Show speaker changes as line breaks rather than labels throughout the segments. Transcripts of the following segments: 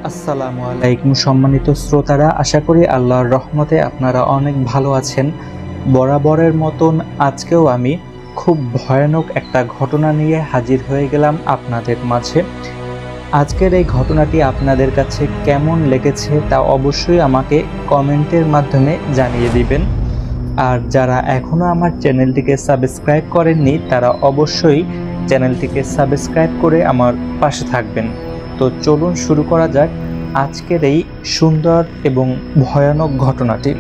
আসসালামু আলাইকুম সম্মানিত শ্রোতারা, আশা করি আল্লাহর রহমতে আপনারা অনেক ভালো আছেন। বরাবরের মতন আজকেও আমি খুব ভয়ানক একটা ঘটনা নিয়ে হাজির হয়ে গেলাম আপনাদের মাঝে। আজকের এই ঘটনাটি আপনাদের কাছে কেমন লেগেছে তা অবশ্যই আমাকে কমেন্টের মাধ্যমে জানিয়ে দিবেন। আর যারা এখনও আমার চ্যানেলটিকে সাবস্ক্রাইব করেননি তারা অবশ্যই চ্যানেলটিকে সাবস্ক্রাইব করে আমার পাশে থাকবেন। তো চলুন শুরু করা যাক আজকের এই সুন্দর এবং ভয়ানক ঘটনাটি।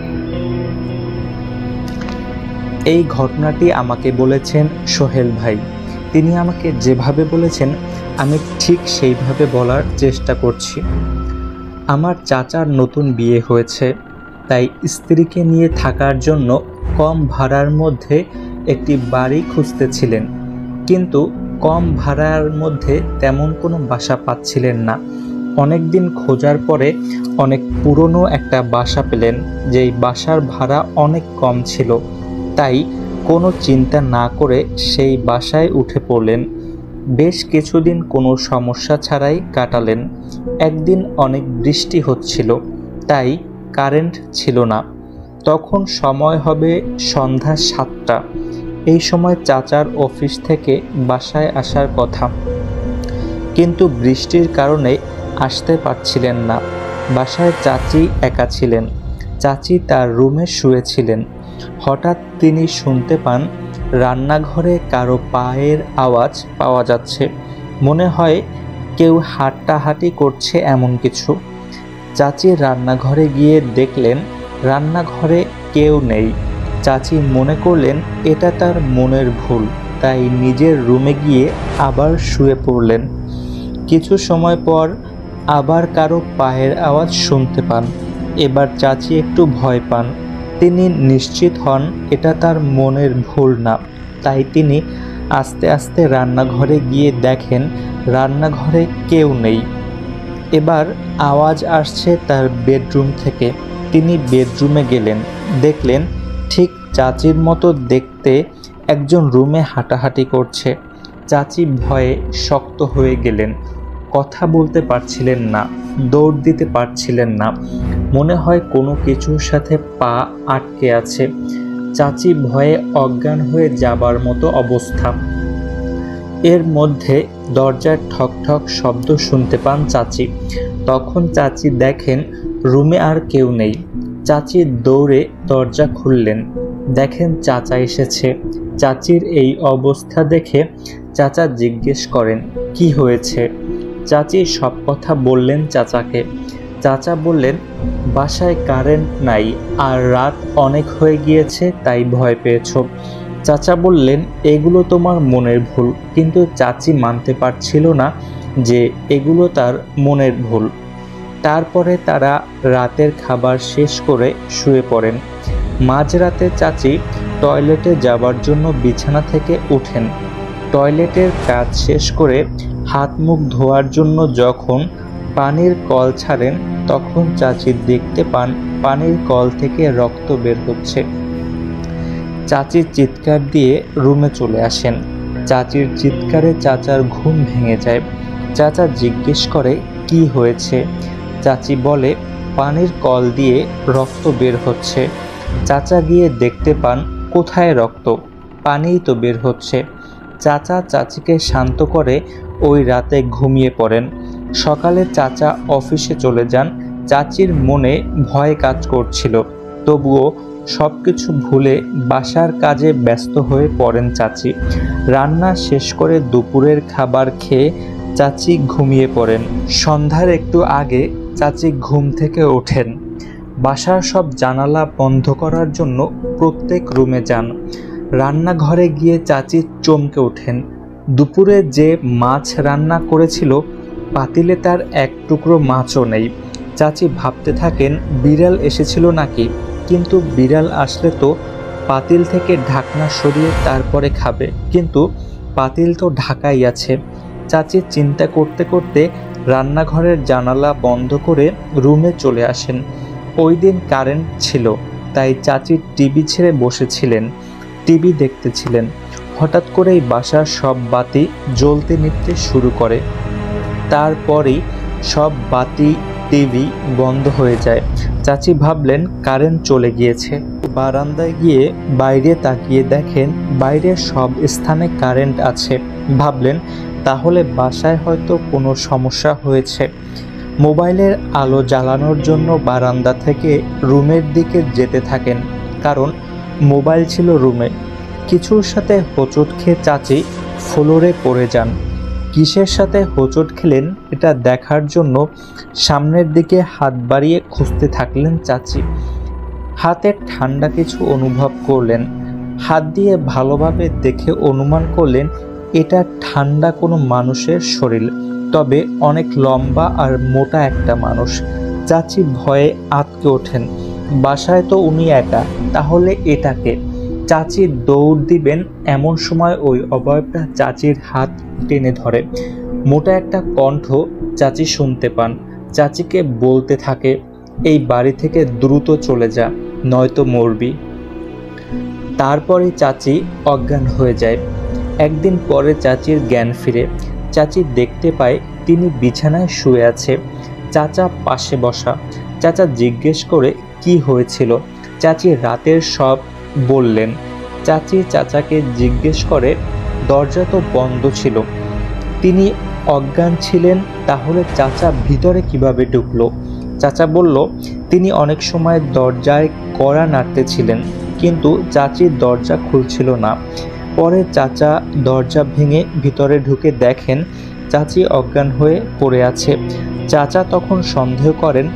এই ঘটনাটি আমাকে বলেছেন সোহেল ভাই। তিনি আমাকে যেভাবে বলেছেন আমি ঠিক সেইভাবে বলার চেষ্টা করছি। আমার চাচার নতুন বিয়ে হয়েছে, তাই স্ত্রীকে নিয়ে থাকার জন্য কম ভাড়ার মধ্যে একটি বাড়ি খুঁজতেছিলেন, কিন্তু কম ভাড়ার মধ্যে তেমন কোনো বাসা পাচ্ছিলেন না। অনেক দিন খোঁজার পরে অনেক পুরনো একটা বাসা পেলেন, যেই বাসার ভাড়া অনেক কম ছিল। তাই কোনো চিন্তা না করে সেই বাসায় উঠে পড়লেন। বেশ কিছুদিন কোনো সমস্যা ছাড়াই কাটালেন। একদিন অনেক বৃষ্টি হচ্ছিল, তাই কারেন্ট ছিল না। তখন সময় হবে সন্ধ্যা 7টা। এই সময় চাচার অফিস থেকে বাসায় আসার কথা, কিন্তু বৃষ্টির কারণে আসতে পারছিলেন না। বাসায় চাচি একা ছিলেন। চাচি তার রুমে শুয়েছিলেন। হঠাৎ তিনি শুনতে পান রান্নাঘরে কারো পায়ের আওয়াজ পাওয়া যাচ্ছে। মনে হয় কেউ হাঁটাহাঁটি করছে এমন কিছু। চাচি রান্নাঘরে গিয়ে দেখলেন রান্নাঘরে কেউ নেই। চাচি মনে করলেন এটা তার মনের ভুল, তাই নিজের রুমে গিয়ে আবার শুয়ে পড়লেন। কিছু সময় পর আবার কারো পায়ের আওয়াজ শুনতে পান। এবার চাচি একটু ভয় পান। তিনি নিশ্চিত হন এটা তার মনের ভুল না, তাই তিনি আস্তে আস্তে রান্নাঘরে গিয়ে দেখেন রান্নাঘরে কেউ নেই। এবার আওয়াজ আসছে তার বেডরুম থেকে। তিনি বেডরুমে গেলেন, দেখলেন ঠিক চাচির মতো দেখতে একজন রুমে হাঁটাহাঁটি করছে। চাচি ভয়ে শক্ত হয়ে গেলেন। কথা বলতে পারছিলেন না, দৌড় দিতে পারছিলেন না। মনে হয় কোনো কিছুর সাথে পা আটকে আছে। চাচি ভয়ে অজ্ঞান হয়ে যাবার মতো অবস্থা। এর মধ্যে দরজার ঠক ঠক শব্দ শুনতে পান চাচি। তখন চাচি দেখেন রুমে আর কেউ নেই। চাচি দৌড়ে দরজা খুললেন, দেখেন চাচা এসেছে। চাচির এই অবস্থা দেখে চাচা জিজ্ঞেস করেন কি হয়েছে। চাচি সব কথা বললেন চাচাকে। চাচা বললেন বাসায় কারেন্ট নাই আর রাত অনেক হয়ে গিয়েছে, তাই ভয় পেয়েছ। চাচা বললেন এগুলো তোমার মনের ভুল, কিন্তু চাচি মানতে পারছিল না যে এগুলো তার মনের ভুল। তারপরে তারা রাতের খাবার শেষ করে শুয়ে পড়েন। মাঝরাতে চাচি টয়লেটে যাবার জন্য বিছানা থেকে ওঠেন। টয়লেটের কাজ শেষ করে হাত মুখ ধোয়ার জন্য যখন পানির কল ছাড়েন, তখন চাচি দেখতে পান পানির কল থেকে রক্ত বের হচ্ছে। চাচি চিৎকার দিয়ে রুমে চলে আসেন। চাচির চিৎকারে চাচার ঘুম ভেঙে যায়। চাচা জিজ্ঞেস করে কি হয়েছে। চাচি বলে পানির কল দিয়ে রক্ত বের হচ্ছে। চাচা গিয়ে দেখতে পান কোথায় রক্ত, পানিই তো বের হচ্ছে। চাচা চাচিকে শান্ত করে ওই রাতে ঘুমিয়ে পড়েন। সকালে চাচা অফিসে চলে যান। চাচির মনে ভয় কাজ করছিল, তবুও সব কিছু ভুলে বাসার কাজে ব্যস্ত হয়ে পড়েন চাচি। রান্না শেষ করে দুপুরের খাবার খেয়ে চাচি ঘুমিয়ে পড়েন। সন্ধ্যার একটু আগে চাচি ঘুম থেকে ওঠেন। বাসার সব জানালা বন্ধ করার জন্য প্রত্যেক রুমে যান। রান্নাঘরে গিয়ে চাচি চমকে ওঠেন। দুপুরে যে মাছ রান্না করেছিল পাতিলে তার এক টুকরো মাছও নেই। চাচি ভাবতে থাকেন বিড়াল এসেছিল নাকি, কিন্তু বিড়াল আসলে তো পাতিল থেকে ঢাকনা সরিয়ে তারপরে খাবে, কিন্তু পাতিল তো ঢাকাই আছে। চাচি চিন্তা করতে করতে রান্নাঘরের জানালা বন্ধ করে রুমে চলে আসেন। ওই দিন কারেন্ট ছিল, তাই চাচি টিভি ছেড়ে বসেছিলেন, টিভি দেখতেছিলেন। হঠাৎ করেই বাসার সব বাতি জ্বলতে নিভতে শুরু করে। তারপরেই সব বাতি টিভি বন্ধ হয়ে যায়। চাচি ভাবলেন কারেন্ট চলে গিয়েছে। বারান্দায় গিয়ে বাইরে তাকিয়ে দেখেন বাইরে সব স্থানে কারেন্ট আছে। ভাবলেন তাহলে বাসায় হয়তো কোনো সমস্যা হয়েছে। মোবাইলের আলো জ্বালানোর জন্য বারান্দা থেকে রুমের দিকে যেতে থাকেন, কারণ মোবাইল ছিল রুমে। কিছুর সাথে হোঁচট খেয়ে চাচি ফ্লোরে পড়ে যান। কিসের সাথে হোঁচট খেলেন এটা দেখার জন্য সামনের দিকে হাত বাড়িয়ে খুঁজতে থাকলেন চাচি। হাতে ঠান্ডা কিছু অনুভব করলেন। হাত দিয়ে ভালোভাবে দেখে অনুমান করলেন এটা ঠান্ডা কোনো মানুষের শরীর, তবে অনেক লম্বা আর মোটা একটা মানুষ। চাচি ভয়ে আঁতকে ওঠেন। বাসায় তো উনি একা, তাহলে এটাকে। চাচি দৌড় দিবেন এমন সময় ওই অবয়বটা চাচির হাত টেনে ধরে। মোটা একটা কণ্ঠ চাচি শুনতে পান। চাচিকে বলতে থাকে, এই বাড়ি থেকে দ্রুত চলে যা, নয়তো মরবি। তারপরে চাচি অজ্ঞান হয়ে যায়। একদিন পরে চাচির জ্ঞান ফিরে। চাচি দেখতে পায় তিনি বিছানায় শুয়ে আছে, চাচা পাশে বসা। চাচা জিজ্ঞেস করে কি হয়েছিল। চাচি রাতের সব বললেন। চাচি চাচাকে জিজ্ঞেস করে দরজা তো বন্ধ ছিল, তিনি অজ্ঞান ছিলেন, তাহলে চাচা ভিতরে কিভাবে ঢুকলো? চাচা বলল তিনি অনেক সময় দরজায় কড়া নাড়তেছিলেন, কিন্তু চাচির দরজা খুলছিল না। পরে চাচা দরজা ভেঙে ভিতরে ঢুকে দেখেন চাচি অজ্ঞান হয়ে পড়ে আছে। চাচা তখন সন্দেহ করেন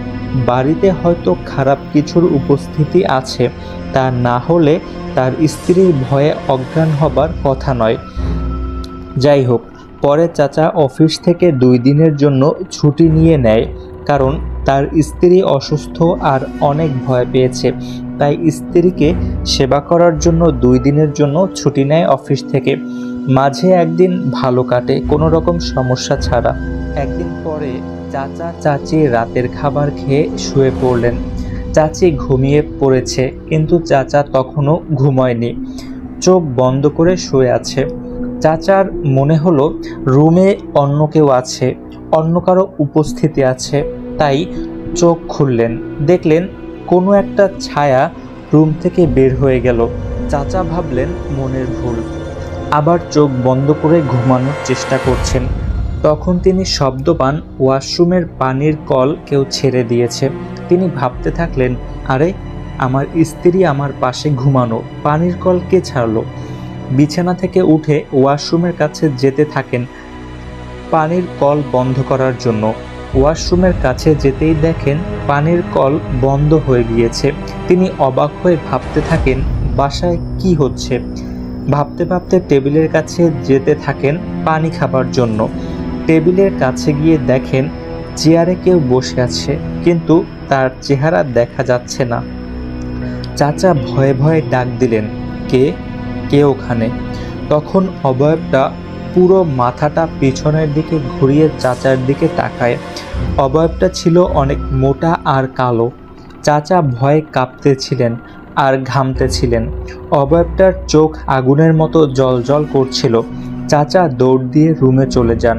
বাড়িতে হয়তো খারাপ কিছুর উপস্থিতি আছে, তা না হলে তার স্ত্রীর ভয়ে অজ্ঞান হবার কথা নয়। যাই হোক, পরে চাচা অফিস থেকে 2 দিনের জন্য ছুটি নিয়ে নেয়, কারণ তার স্ত্রী অসুস্থ আর অনেক ভয় পেয়েছে। তাই স্ত্রীকে সেবা করার জন্য 2 দিনের জন্য ছুটি নেয় অফিস থেকে। মাঝে একদিন ভালো কাটে কোনো রকম সমস্যা ছাড়া। একদিন পরে চাচা চাচি রাতের খাবার খেয়ে শুয়ে পড়লেন। চাচি ঘুমিয়ে পড়েছে, কিন্তু চাচা তখনও ঘুমায়নি, চোখ বন্ধ করে শুয়ে আছে। চাচার মনে হলো রুমে অন্য কেউ আছে, অন্য কারো উপস্থিতি আছে। তাই চোখ খুললেন, দেখলেন কোনো একটা ছায়া রুম থেকে বের হয়ে গেল। চাচা ভাবলেন মনের ভুল, আবার চোখ বন্ধ করে ঘুমানোর চেষ্টা করছেন। তখন তিনি শব্দ পান ওয়াশরুমের পানির কল কেউ ছেড়ে দিয়েছে। তিনি ভাবতে থাকলেন, আরে আমার স্ত্রী আমার পাশে ঘুমানো, পানির কল কে ছাড়লো? বিছানা থেকে উঠে ওয়াশরুমের কাছে যেতে থাকেন পানির কল বন্ধ করার জন্য। ওয়াশরুমের কাছে যেতেই দেখেন পানির কল বন্ধ হয়ে গিয়েছে। তিনি অবাক হয়ে ভাবতে থাকেন বাসায় কি হচ্ছে। ভাবতে ভাবতে টেবিলের কাছে যেতে থাকেন পানি খাবার জন্য। টেবিলের কাছে গিয়ে দেখেন চেয়ারে কেউ বসে আছে, কিন্তু তার চেহারা দেখা যাচ্ছে না। চাচা ভয়ে ভয়ে ডাক দিলেন, কে কে ওখানে? তখন অবয়বটা পুরো মাথাটা পিছনের দিকে ঘুরিয়ে চাচার দিকে তাকায়। অবয়বটা ছিল অনেক মোটা আর কালো। চাচা ভয়ে কাঁপতেছিলেন আর ঘামতেছিলেন। অবয়বটার চোখ আগুনের মতো জ্বলজ্বল করছিল। চাচা দৌড় দিয়ে রুমে চলে যান,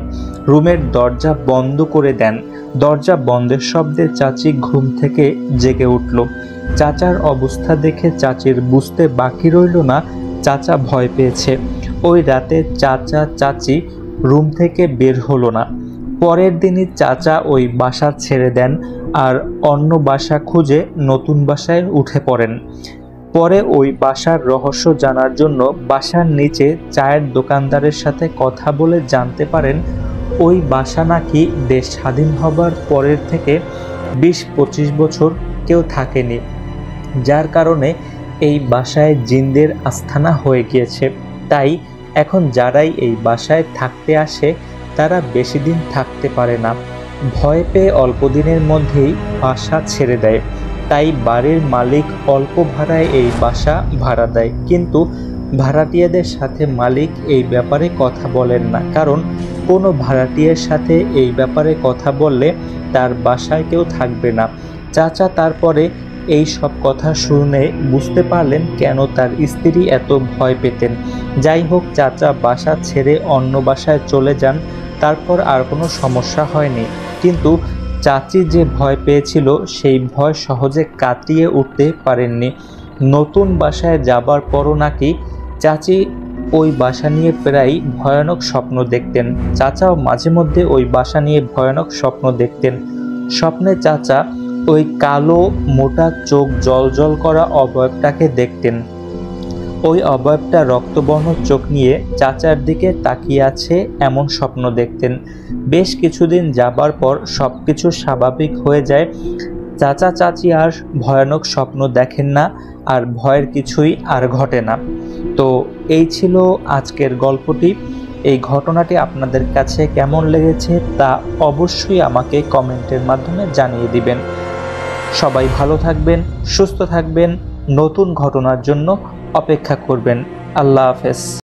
রুমের দরজা বন্ধ করে দেন। দরজা বন্ধের শব্দে চাচি ঘুম থেকে জেগে উঠল। চাচার অবস্থা দেখে চাচির বুঝতে বাকি রইল না চাচা ভয় পেয়েছে। ওই রাতে চাচা চাচি রুম থেকে বের হলো না। পরের দিনই চাচা ওই বাসা ছেড়ে দেন আর অন্য বাসা খুঁজে নতুন বাসায় উঠে পড়েন। পরে ওই বাসার রহস্য জানার জন্য বাসার নিচে চায়ের দোকানদারের সাথে কথা বলে জানতে পারেন ওই বাসা নাকি দেশ স্বাধীন হবার পরের থেকে 20-25 বছর কেউ থাকেনি, যার কারণে এই বাসায় জিনদের আস্তানা হয়ে গিয়েছে। তাই এখন যারাই এই বাসায় থাকতে আসে তারা বেশি দিন থাকতে পারে না। ভয় পেয়ে অল্প দিনের মধ্যেই বাসা ছেড়ে দেয়। তাই বাড়ির মালিক অল্প ভাড়ায় এই বাসা ভাড়া দেয়, কিন্তু ভাড়াটিয়াদের সাথে মালিক এই ব্যাপারে কথা বলেন না, কারণ কোনো ভাড়াটিয়ার সাথে এই ব্যাপারে কথা বললে তার বাসায় কেউ থাকবে না। চাচা তারপরে এই সব কথা শুনে বুঝতে পারলেন কেন তার স্ত্রী এত ভয় পেতেন। যাই হোক, চাচা বাসা ছেড়ে অন্য বাসায় চলে যান। তারপর আর কোনো সমস্যা হয়নি, কিন্তু চাচি যে ভয় পেয়েছিল সেই ভয় সহজে কাটিয়ে উঠতে পারেননি। নতুন বাসায় যাবার পরও নাকি চাচি ওই বাসা নিয়ে প্রায় ভয়ানক স্বপ্ন দেখতেন। চাচাও মাঝে মধ্যে ওই বাসা নিয়ে ভয়ানক স্বপ্ন দেখতেন। স্বপ্নে চাচা ওই কালো মোটা চোখ জল করা অবয়বটাকে দেখতেন। ওই অবয়বটা রক্তবর্ণ চোখ নিয়ে চাচার দিকে তাকিয়ে আছে এমন স্বপ্ন দেখতেন। বেশ কিছুদিন যাবার পর সবকিছু স্বাভাবিক হয়ে যায়। চাচা চাচি আর ভয়ানক স্বপ্ন দেখেন না, আর ভয়ের কিছুই আর ঘটে না। তো এই ছিল আজকের গল্পটি। এই ঘটনাটি আপনাদের কাছে কেমন লেগেছে তা অবশ্যই আমাকে কমেন্টের মাধ্যমে জানিয়ে দিবেন। সবাই ভালো থাকবেন, সুস্থ থাকবেন, নতুন ঘটনার জন্য অপেক্ষা করবেন। আল্লাহ হাফেজ।